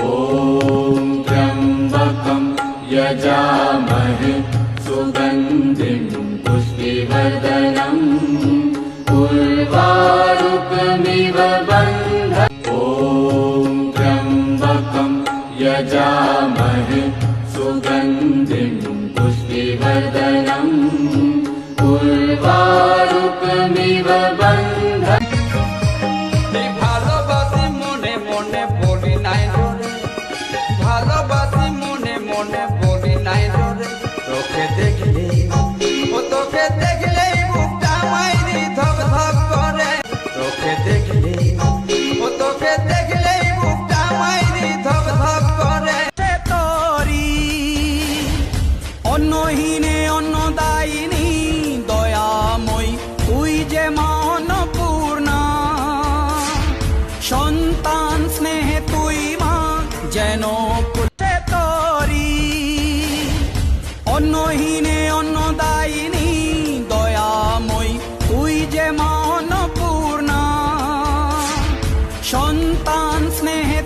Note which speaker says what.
Speaker 1: ॐ त्र्यम्बकं यजामहे सुगन्धिं पुष्टिवर्धनम् उर्वारुकमिव बन्धनान् ॐ त्र्यम्बकं यजामहे सुगन्धिं पुष्टिवर्धनम् उर्वारुकमिव बन्धनान्
Speaker 2: ভালোবাসি মনে মনে বলি নাই রে, ভালোবাসি মনে মনে বলি নাই রে, তোকে দেখলে ও তোকে দেখলেই বুকটা মাইরি ধক ধক করে, তোকে দেখলে ও তোকে দেখলেই বুকটা মাইরি ধক ধক করে। তোরি অন্নহীনে অন্নদায়িনী দয়াময়ী তুই যে মনপূর্ণা, সন্তান স্নেহে তুই মা যেন কুলে তোরি, অন্নহীনে অন্নদায়িনী দয়াময়ী তুই যে মনপূর্ণা, সন্তান স্নেহে